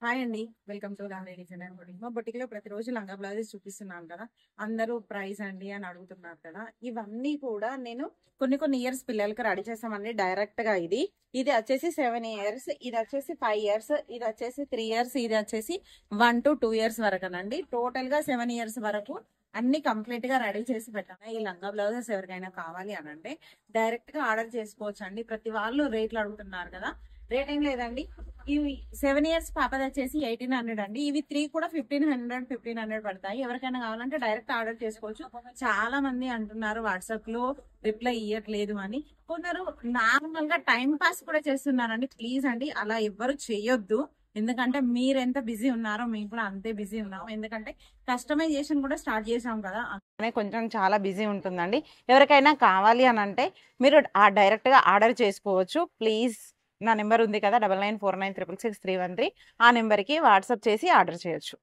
Hi అండి. Welcome to Ram ladies and boutique. మా బొటిక్లో ప్రతిరోజు లంగా బ్లౌజెస్ చూపిస్తున్నాను కదా, అందరూ ప్రైస్ అండి అని అడుగుతున్నారు కదా. ఇవన్నీ కూడా నేను కొన్ని ఇయర్స్ పిల్లలకి రెడీ చేస్తామండి. డైరెక్ట్ గా ఇది వచ్చేసి 7 ఇయర్స్, ఇది వచ్చేసి 5 ఇయర్స్, ఇది వచ్చేసి 3 ఇయర్స్, ఇది వచ్చేసి 1 to 2 ఇయర్స్ వరకునండి. టోటల్ గా 7 ఇయర్స్ వరకు అన్ని కంప్లీట్ గా రెడీ చేసి పెట్టాను. ఈ లంగా బ్లౌజెస్ ఎవరికైనా కావాలి అని అంటే డైరెక్ట్ గా ఆర్డర్ చేసుకోవచ్చు అండి. ప్రతి వాళ్ళు రేట్లు అడుగుతున్నారు కదా, రేట్ ఏం లేదండి. ఇవి 7 ఇయర్స్ పాపది వచ్చేసి 1800 అండి. ఇవి 3 కూడా 1500 పడతాయి. ఎవరికైనా కావాలంటే డైరెక్ట్ ఆర్డర్ చేసుకోవచ్చు. చాలా మంది అంటున్నారు వాట్సాప్ లో రిప్లై ఇవ్వట్లేదు అని. కొందరు నార్మల్ గా టైం పాస్ కూడా చేస్తున్నారండి. ప్లీజ్ అండి, అలా ఎవ్వరు చెయ్యొద్దు. ఎందుకంటే మీరు ఎంత బిజీ ఉన్నారో మేము కూడా అంతే బిజీ ఉన్నాం. ఎందుకంటే కస్టమైజేషన్ కూడా స్టార్ట్ చేసాం కదా, కొంచెం చాలా బిజీ ఉంటుందండి. ఎవరికైనా కావాలి అని అంటే మీరు డైరెక్ట్ గా ఆర్డర్ చేసుకోవచ్చు. ప్లీజ్, నా నెంబర్ ఉంది కదా 9949666313, ఆ నెంబర్కి వాట్సాప్ చేసి ఆర్డర్ చేయొచ్చు.